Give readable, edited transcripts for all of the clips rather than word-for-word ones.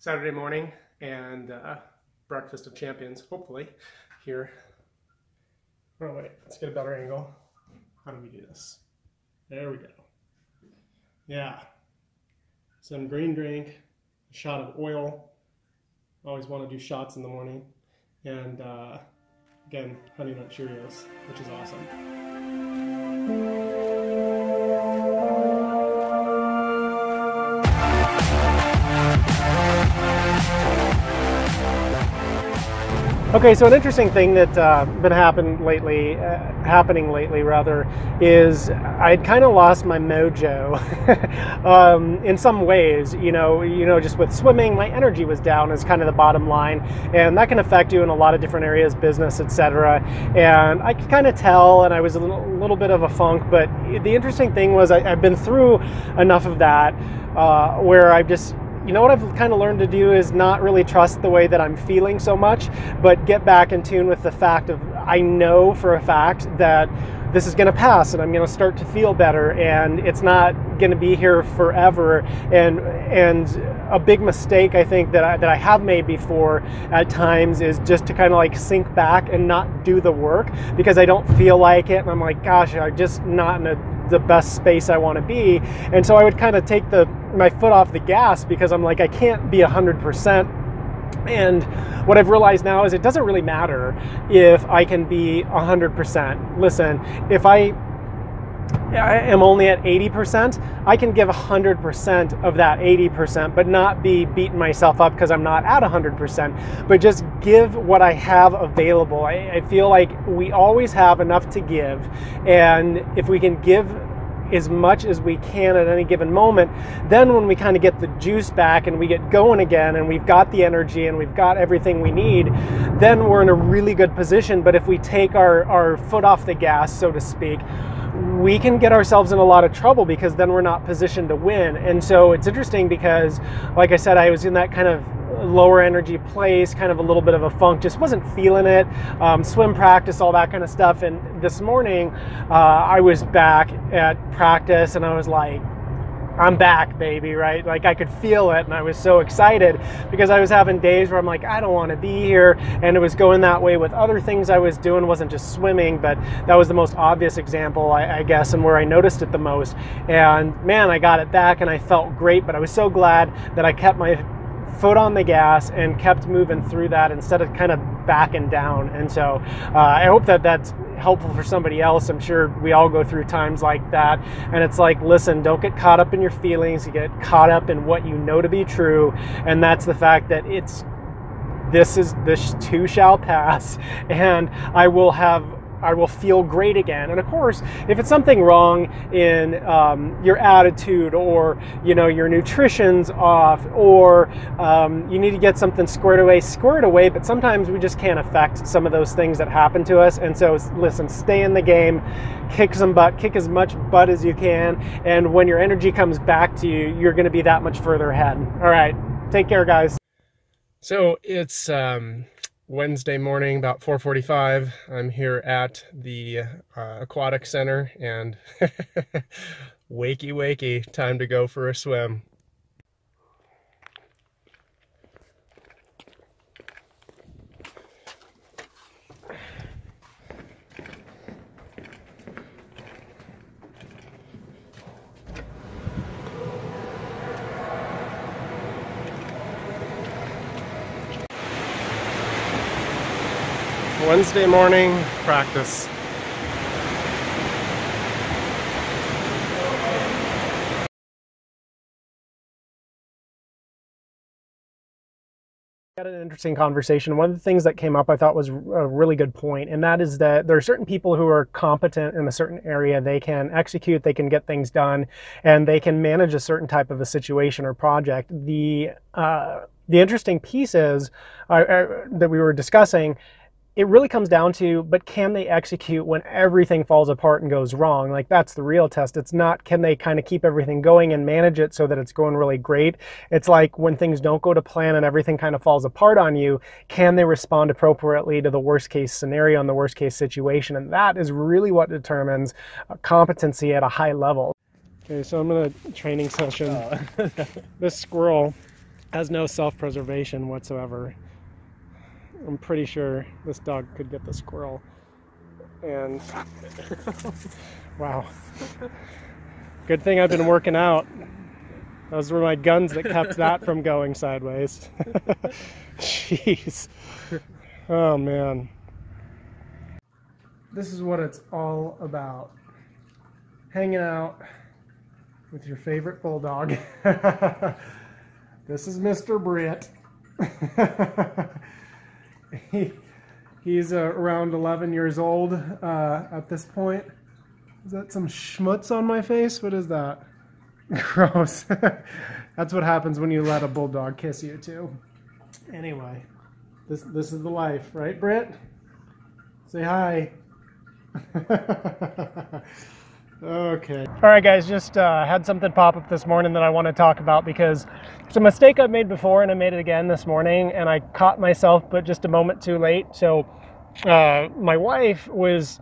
Saturday morning and breakfast of champions, hopefully, here. Oh wait, let's get a better angle. How do we do this? There we go. Yeah. Some green drink, a shot of oil. Always want to do shots in the morning. And again, Honey Nut Cheerios, which is awesome. Okay, so an interesting thing that's been happening lately, is I'd kind of lost my mojo in some ways. You know, just with swimming, my energy was down is kind of the bottom line, and that can affect you in a lot of different areas, business, etc. And I could kind of tell, and I was a little bit of a funk. But the interesting thing was I've been through enough of that where I've just. You know what I've kind of learned to do is not really trust the way that I'm feeling so much, but get back in tune with the fact of I know for a fact that this is going to pass and I'm going to start to feel better, and it's not going to be here forever. And a big mistake I think that I have made before at times is just to kind of like sink back and not do the work because I don't feel like it, and I'm like, gosh, I'm just not in the best space I want to be. And so I would kind of take my foot off the gas because I'm like, I can't be 100%. And what I've realized now is it doesn't really matter if I can be 100%. Listen, if I am only at 80%, I can give 100% of that 80%, but not be beating myself up because I'm not at 100%, but just give what I have available. I feel like we always have enough to give, and if we can give as much as we can at any given moment, then when we kind of get the juice back and we get going again and we've got the energy and we've got everything we need, then we're in a really good position. But if we take our foot off the gas, so to speak, we can get ourselves in a lot of trouble because then we're not positioned to win. And so it's interesting because, like I said, I was in that kind of lower energy place, kind of a little bit of a funk, just wasn't feeling it, swim practice, all that kind of stuff. And this morning I was back at practice and I was like, I'm back, baby, right? Like I could feel it, and I was so excited because I was having days where I'm like, I don't want to be here, and it was going that way with other things I was doing. It wasn't just swimming, but that was the most obvious example, I guess, and where I noticed it the most. And man, I got it back and I felt great, but I was so glad that I kept my foot on the gas and kept moving through that instead of kind of backing down. And so I hope that that's helpful for somebody else. I'm sure we all go through times like that, and it's like, listen, don't get caught up in your feelings. You get caught up in what you know to be true, and that's the fact that this too shall pass, and I will feel great again. And of course, if it's something wrong in your attitude, or your nutrition's off, or you need to get something squared away, but sometimes we just can't affect some of those things that happen to us. And so listen, stay in the game, kick some butt, kick as much butt as you can, and when your energy comes back to you, you're going to be that much further ahead. All right, take care, guys. So it's Wednesday morning, about 4:45. I'm here at the aquatic center, and wakey, time to go for a swim. Wednesday morning practice. Had an interesting conversation. One of the things that came up I thought was a really good point, and that is that there are certain people who are competent in a certain area. They can execute, they can get things done, and they can manage a certain type of a situation or project. The interesting piece is that we were discussing, it really comes down to, but can they execute when everything falls apart and goes wrong? Like, that's the real test. It's not, can they kind of keep everything going and manage it so that it's going really great? It's like when things don't go to plan and everything kind of falls apart on you, can they respond appropriately to the worst case scenario and the worst case situation? And that is really what determines competency at a high level. Okay, so I'm in a training session. This squirrel has no self-preservation whatsoever. I'm pretty sure this dog could get the squirrel. And wow, good thing I've been working out. Those were my guns that kept that from going sideways. Jeez. Oh man. This is what it's all about. Hanging out with your favorite bulldog. This is Mr. Britt. He's around 11 years old at this point. Is that some schmutz on my face? What is that? Gross. That's what happens when you let a bulldog kiss you too. Anyway, this is the life, right, Britt? Say hi. Okay. All right, guys, just had something pop up this morning that I want to talk about because it's a mistake I've made before and I made it again this morning and I caught myself, but just a moment too late. So my wife was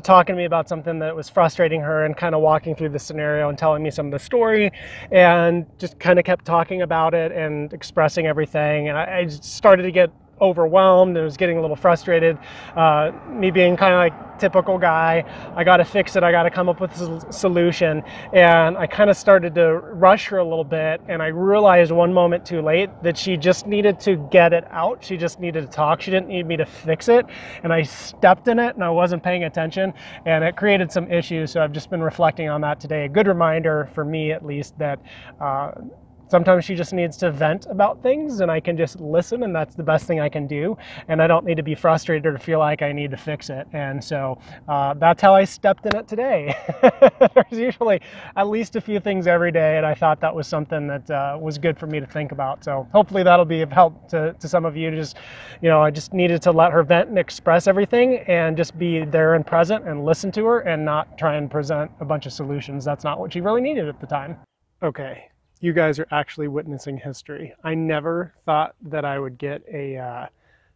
talking to me about something that was frustrating her and kind of walking through the scenario and telling me some of the story and just kind of kept talking about it and expressing everything. And I just started to get overwhelmed and was getting a little frustrated. Me being kind of like typical guy, I got to fix it. I got to come up with a solution. And I kind of started to rush her a little bit. And I realized one moment too late that she just needed to get it out. She just needed to talk. She didn't need me to fix it. And I stepped in it and I wasn't paying attention and it created some issues. So I've just been reflecting on that today. A good reminder for me, at least, that sometimes she just needs to vent about things and I can just listen and that's the best thing I can do. And I don't need to be frustrated or feel like I need to fix it. And so that's how I stepped in it today. There's usually at least a few things every day and I thought that was something that was good for me to think about. So hopefully that'll be of help to some of you. Just, I just needed to let her vent and express everything and just be there and present and listen to her and not try and present a bunch of solutions. That's not what she really needed at the time. Okay. You guys are actually witnessing history. I never thought that I would get a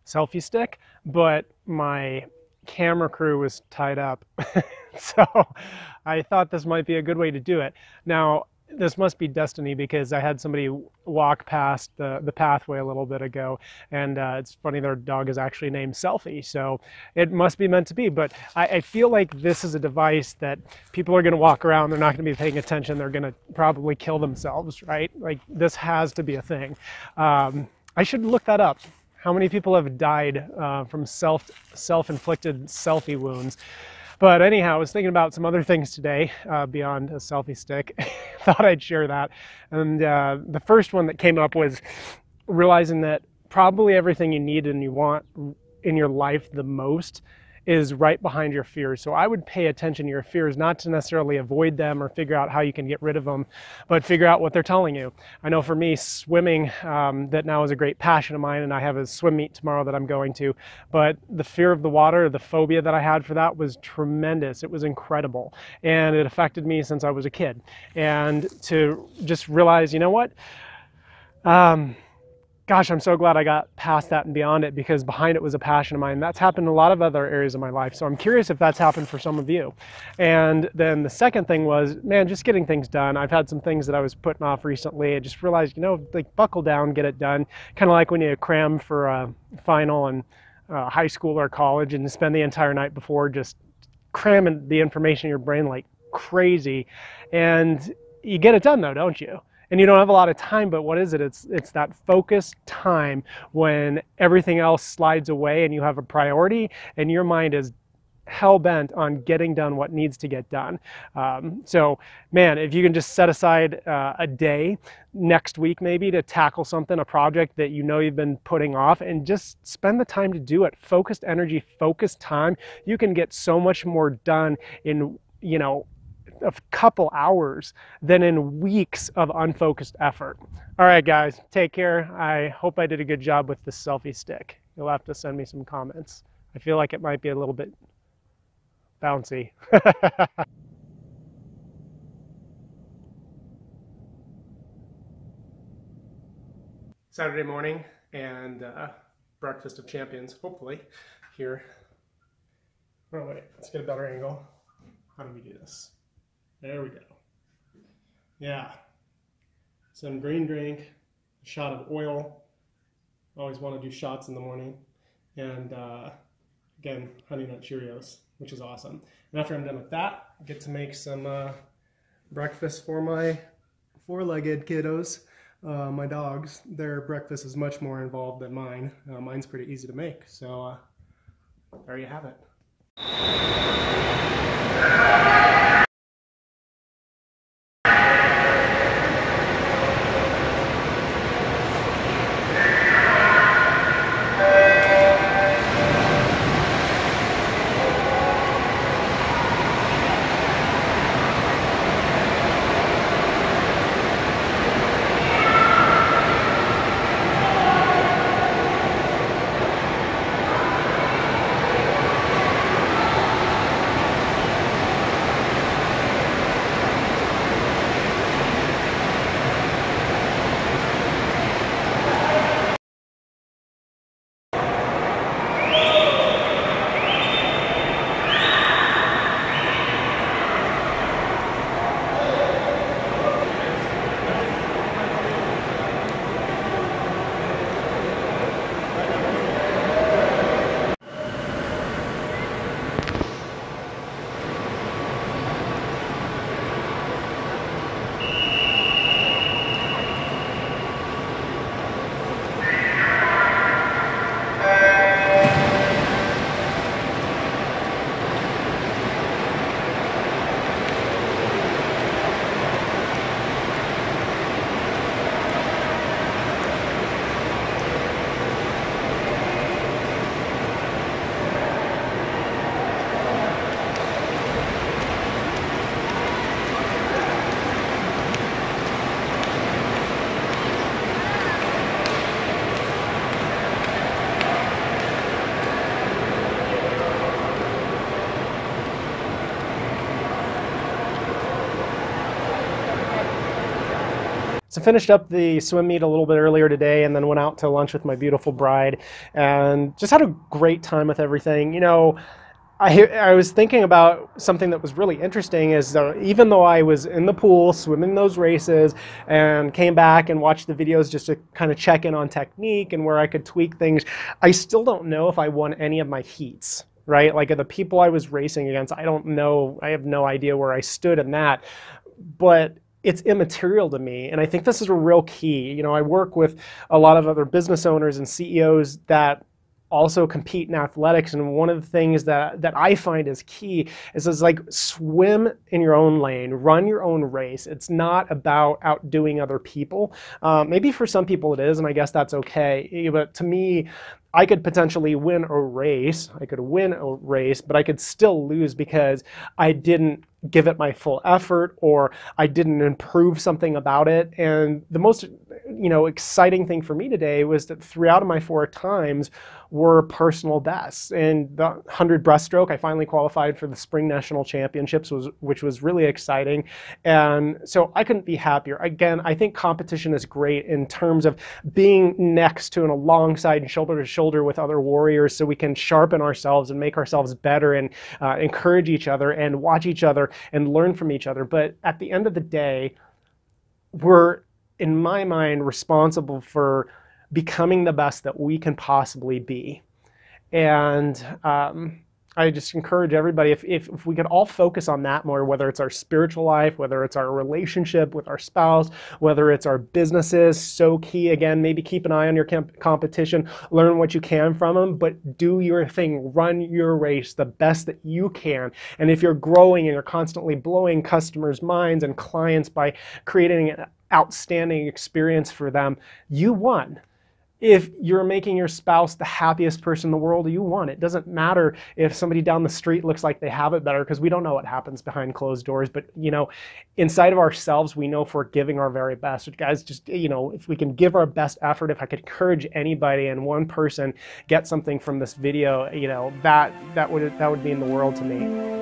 selfie stick, but my camera crew was tied up. So I thought this might be a good way to do it. Now, this must be destiny because I had somebody walk past the pathway a little bit ago and it's funny, their dog is actually named Selfie, so it must be meant to be. But I feel like this is a device that people are going to walk around, they're not going to be paying attention, they're going to probably kill themselves, right? Like this has to be a thing. I should look that up. How many people have died from self-inflicted selfie wounds? But anyhow, I was thinking about some other things today beyond a selfie stick. Thought I'd share that. And the first one that came up was realizing that probably everything you need and you want in your life the most is right behind your fears. So I would pay attention to your fears, not to necessarily avoid them or figure out how you can get rid of them, but figure out what they're telling you. I know for me, swimming, that now is a great passion of mine, and I have a swim meet tomorrow that I'm going to, but the fear of the water, the phobia that I had for that was tremendous. It was incredible. And it affected me since I was a kid. And to just realize, you know what? Gosh, I'm so glad I got past that and beyond it because behind it was a passion of mine. That's happened in a lot of other areas of my life. So I'm curious if that's happened for some of you. And then the second thing was, man, just getting things done. I've had some things that I was putting off recently. I just realized, like buckle down, get it done. Kind of like when you cram for a final in high school or college and spend the entire night before just cramming the information in your brain like crazy. And you get it done though, don't you? And you don't have a lot of time, but what is it? It's that focused time when everything else slides away and you have a priority and your mind is hell-bent on getting done what needs to get done. So man, if you can just set aside a day next week maybe to tackle something, a project that you've been putting off, and just spend the time to do it. Focused energy, focused time. You can get so much more done in, a couple hours than in weeks of unfocused effort. All right, guys, take care. I hope I did a good job with the selfie stick. You'll have to send me some comments. I feel like it might be a little bit bouncy. Saturday morning and breakfast of champions, hopefully, here. Oh wait, let's get a better angle. How do we do this? There we go. Yeah. Some green drink a shot of oil. I always want to do shots in the morning. And again, Honey Nut Cheerios, which is awesome. And after I'm done with that, I get to make some breakfast for my four-legged kiddos. My dogs, their breakfast is much more involved than mine. Mine's pretty easy to make, so there you have it. So finished up the swim meet a little bit earlier today and then went out to lunch with my beautiful bride and just had a great time with everything. You know, I was thinking about something that was really interesting is even though I was in the pool swimming those races and came back and watched the videos just to kind of check in on technique and where I could tweak things, I still don't know if I won any of my heats, right? Like the people I was racing against, I don't know, I have no idea where I stood in that, but it's immaterial to me. And I think this is a real key. You know, I work with a lot of other business owners and CEOs that also compete in athletics, and one of the things that I find is key is like swim in your own lane, run your own race. It's not about outdoing other people. Maybe for some people it is, and I guess that's okay. But to me, I could potentially win a race. I could win a race, but I could still lose because I didn't give it my full effort or I didn't improve something about it. And the most, exciting thing for me today was that 3 out of my 4 times were personal bests. And the 100 breaststroke, I finally qualified for the Spring National Championships, which was really exciting. And so I couldn't be happier. Again, I think competition is great in terms of being next to and alongside and shoulder to shoulder with other warriors so we can sharpen ourselves and make ourselves better and encourage each other and watch each other and learn from each other. But at the end of the day, we're, in my mind, responsible for becoming the best that we can possibly be. And I just encourage everybody, if we could all focus on that more, whether it's our spiritual life, whether it's our relationship with our spouse, whether it's our businesses, so key. Again, maybe keep an eye on your competition, learn what you can from them, but do your thing, run your race the best that you can. And if you're growing and you're constantly blowing customers' minds and clients by creating an outstanding experience for them, you won. If you're making your spouse the happiest person in the world, you won. It doesn't matter if somebody down the street looks like they have it better, because we don't know what happens behind closed doors. But, inside of ourselves, we know if we're giving our very best. Guys, just, if we can give our best effort, if I could encourage anybody and one person get something from this video, that would mean the world to me.